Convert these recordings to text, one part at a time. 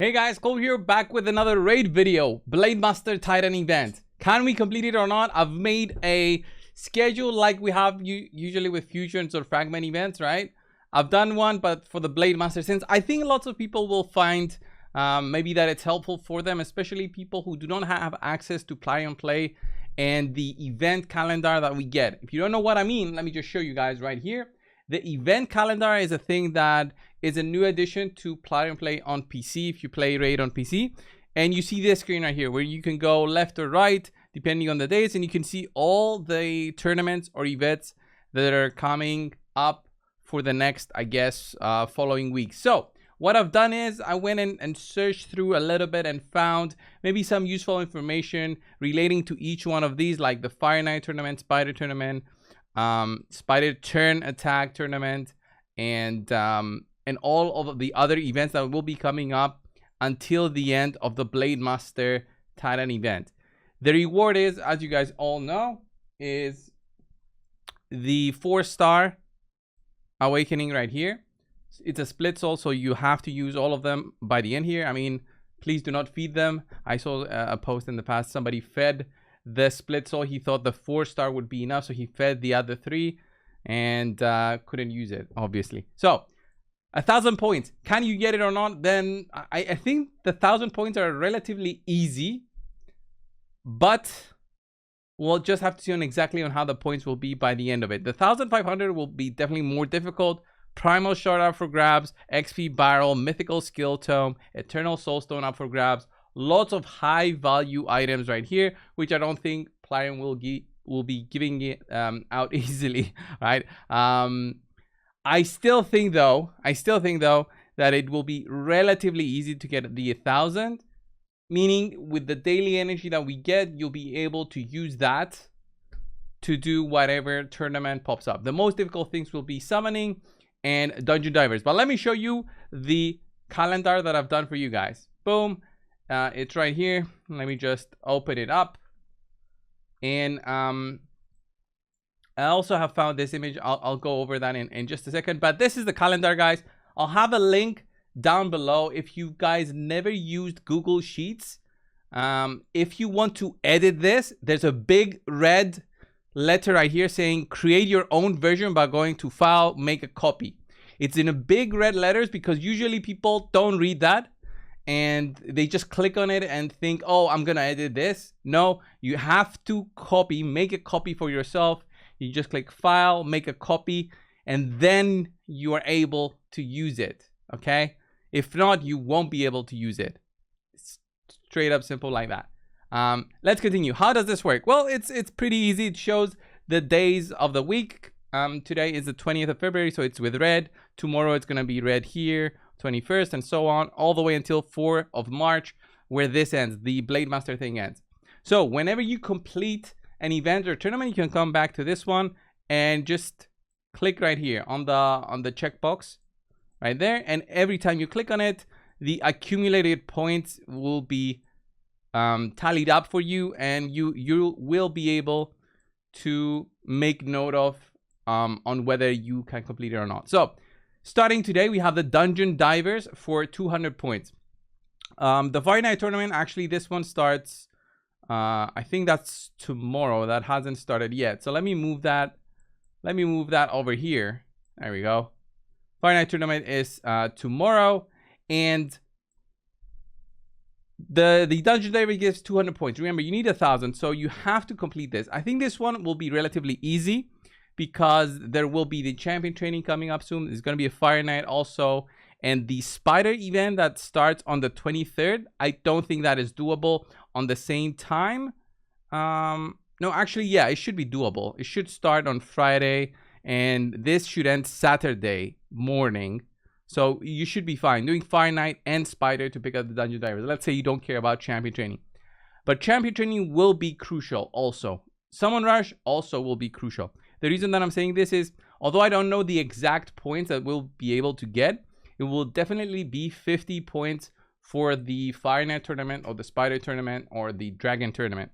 Hey guys, Cole here, back with another raid video. Blade Master Titan event. Can we complete it or not? I've made a schedule like we have usually with fusions or fragment events, right? I've done one, but for the Blade Master, since I think lots of people will find maybe that it's helpful for them, especially people who do not have access to play and play and the event calendar that we get. If you don't know what I mean, let me just show you guys right here. The event calendar is a thing that is a new addition to play and play on PC if you play raid on PC. And you see this screen right here where you can go left or right depending on the days, and you can see all the tournaments or events that are coming up for the next, I guess, following week. So what I've done is I went and searched through a little bit and found maybe some useful information relating to each one of these, like the Fire Knight tournament, Spider tournament, Spider turn attack tournament, and all of the other events that will be coming up until the end of the Blade Master Titan event. The reward is, as you guys all know, is the 4-star awakening right here. It's a split soul, so you have to use all of them by the end here. I mean, please do not feed them. I saw a post in the past, somebody fed the split soul. He thought the 4-star would be enough, so he fed the other 3 and couldn't use it, obviously. So 1,000 points, can you get it or not? Then I think the 1,000 points are relatively easy, but we'll just have to see exactly on how the points will be by the end of it. The 1,500 will be definitely more difficult. Primal Shard up for grabs, XP barrel, mythical skill tome, eternal soulstone up for grabs. Lots of high value items right here, which I don't think Plarium will be giving it out easily, right? I still think though that it will be relatively easy to get the 1,000, meaning with the daily energy that we get, you'll be able to use that to do whatever tournament pops up. The most difficult things will be summoning and dungeon divers, but let me show you the calendar that I've done for you guys. Boom. It's right here. Let me just open it up. And I also have found this image. I'll go over that in just a second. But this is the calendar, guys. I'll have a link down below. If you guys never used Google Sheets, if you want to edit this, there's a big red letter right here saying create your own version by going to file, make a copy. It's in a big red letters because usually people don't read that and they just click on it and think, oh, I'm gonna edit this. No, you have to copy, make a copy for yourself. You just click file, make a copy, and then you are able to use it. Okay, if not, you won't be able to use it. It's straight up simple like that. Let's continue. How does this work? Well, it's pretty easy. It shows the days of the week. Today is the 20th of February, so it's with red. Tomorrow it's gonna be red here, 21st, and so on, all the way until 4th of March, where this ends, the Blade Master thing ends. So whenever you complete an event or tournament, you can come back to this one and just click right here on the checkbox right there, and every time you click on it, the accumulated points will be tallied up for you, and you will be able to make note of on whether you can complete it or not. So starting today, we have the dungeon divers for 200 points. The Fire Knight tournament, actually this one starts I think that's tomorrow. That hasn't started yet, so let me move that over here. There we go. Fire Knight tournament is tomorrow, and the dungeon diver gives 200 points. Remember, you need 1,000, so you have to complete this. I think this one will be relatively easy because there will be the champion training coming up soon. There's going to be a Fire Knight also, and the Spider event that starts on the 23rd. I don't think that is doable on the same time. No, actually, yeah, it should be doable. It should start on Friday, and this should end Saturday morning. So you should be fine doing Fire Knight and Spider to pick up the dungeon divers. Let's say you don't care about champion training, but champion training will be crucial also. Summon Rush also will be crucial. The reason that I'm saying this is, although I don't know the exact points that we'll be able to get, it will definitely be 50 points for the Fire Knight tournament or the Spider tournament or the Dragon tournament.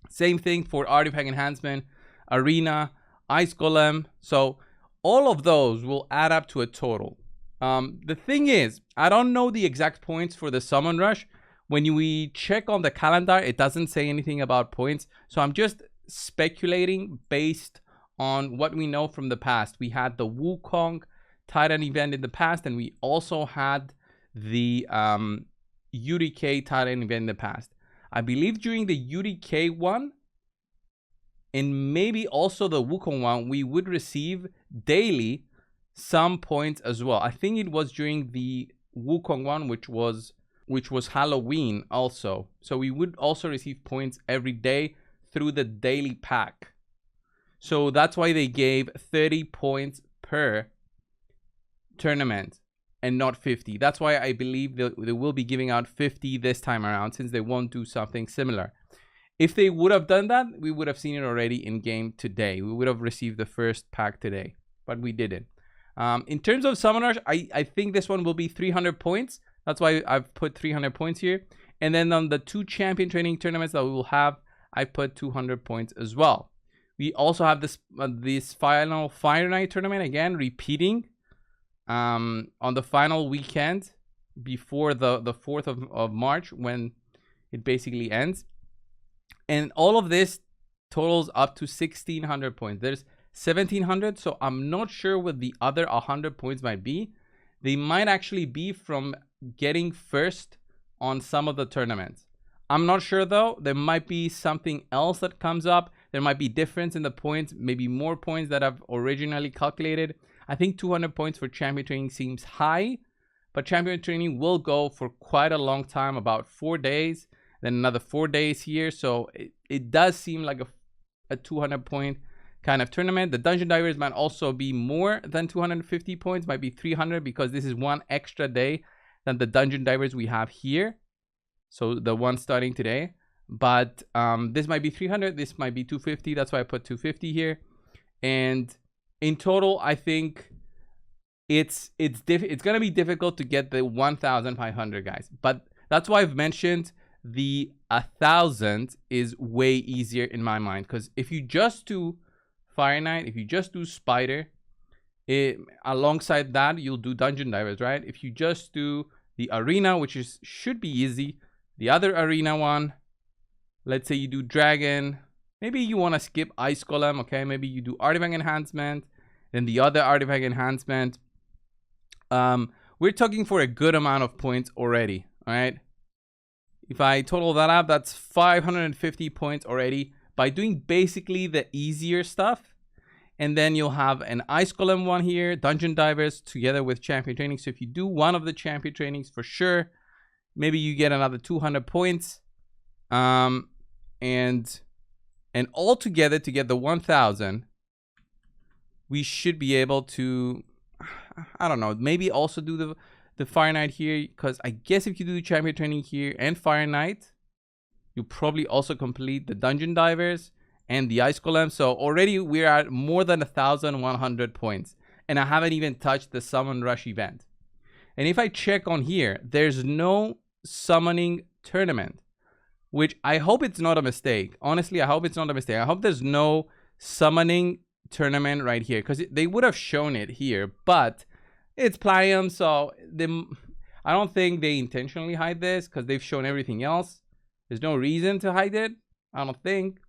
Same thing for Artifact Enhancement, Arena, Ice Golem. So all of those will add up to a total. The thing is, I don't know the exact points for the Summon Rush. When we check on the calendar, it doesn't say anything about points. So I'm just speculating based on what we know from the past. We had the Wukong Titan event in the past, and we also had the UDK Titan event in the past. I believe during the UDK one, and maybe also the Wukong one, we would receive daily some points as well. I think it was during the Wukong one, which was Halloween also. So we would also receive points every day through the daily pack. So that's why they gave 30 points per tournament and not 50. That's why I believe they will be giving out 50 this time around, since they won't do something similar. If they would have done that, we would have seen it already in game today. We would have received the first pack today, but we didn't. In terms of Summoners, I think this one will be 300 points. That's why I've put 300 points here. And then on the 2 champion training tournaments that we will have, I put 200 points as well. We also have this final Fire Night tournament, again, repeating on the final weekend before the 4th of March, when it basically ends. And all of this totals up to 1,600 points. There's 1,700, so I'm not sure what the other 100 points might be. They might actually be from getting first on some of the tournaments. I'm not sure though. There might be something else that comes up. There might be difference in the points, maybe more points that I've originally calculated. I think 200 points for champion training seems high, but champion training will go for quite a long time, about 4 days, then another 4 days here. So it does seem like a 200 point kind of tournament. The Dungeon Divers might also be more than 250 points, might be 300, because this is one extra day than the Dungeon Divers we have here. So the one starting today. But this might be 300, this might be 250. That's why I put 250 here. And in total, I think it's gonna be difficult to get the 1,500, guys. But that's why I've mentioned the 1,000 is way easier in my mind, because if you just do Fire Night, if you just do Spider, alongside that you'll do Dungeon Divers, right? If you just do the Arena, which should be easy, the other Arena one, let's say you do Dragon, maybe you want to skip Ice Golem, okay? Maybe you do Artifact Enhancement, then the other Artifact Enhancement. We're talking for a good amount of points already, all right? If I total that up, that's 550 points already by doing basically the easier stuff. And then you'll have an Ice Golem one here, Dungeon Divers together with Champion Training. So if you do one of the Champion Trainings, for sure, maybe you get another 200 points. And all together to get the 1,000, we should be able to, I don't know, maybe also do the Fire Night here, because I guess if you do the Champion Training here and Fire Night, you probably also complete the Dungeon Divers and the Ice Golem. So already we're at more than 1,100 points, and I haven't even touched the Summon Rush event. And if I check on here, there's no summoning tournament, which I hope it's not a mistake. Honestly, I hope it's not a mistake. I hope there's no summoning tournament right here, because they would have shown it here, but it's Plarium, so I don't think they intentionally hide this, because they've shown everything else. There's no reason to hide it, I don't think.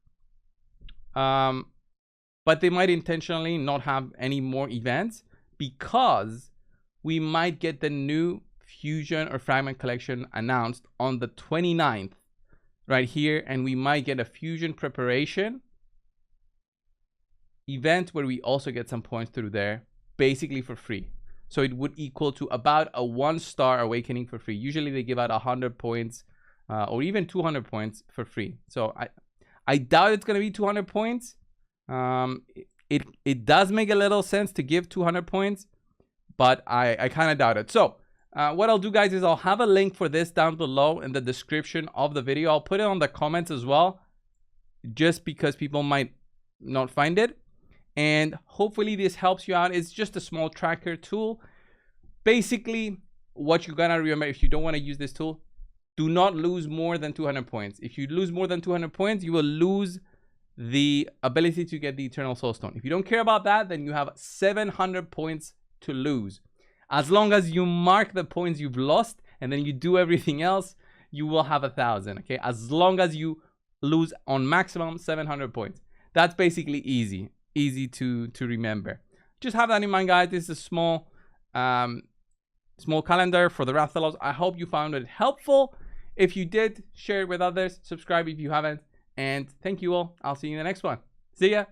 But they might intentionally not have any more events, because we might get the new Fusion or Fragment collection announced on the 29th right here, and we might get a Fusion preparation event where we also get some points through there, basically for free. So it would equal to about a 1-star awakening for free. Usually they give out 100 points or even 200 points for free. So I doubt it's going to be 200 points. It does make a little sense to give 200 points, but I kind of doubt it. So what I'll do, guys, is I'll have a link for this down below in the description of the video. I'll put it on the comments as well, just because people might not find it. And hopefully this helps you out. It's just a small tracker tool. Basically, what you're gonna remember, if you don't want to use this tool, do not lose more than 200 points. If you lose more than 200 points, you will lose the ability to get the Eternal Soul Stone. If you don't care about that, then you have 700 points to lose. As long as you mark the points you've lost and then you do everything else, you will have 1,000. Okay, as long as you lose on maximum 700 points. That's basically easy to remember. Just have that in mind, guys. This is a small calendar for the Rathalos. I hope you found it helpful. If you did, share it with others. Subscribe if you haven't. And thank you all. I'll see you in the next one. See ya.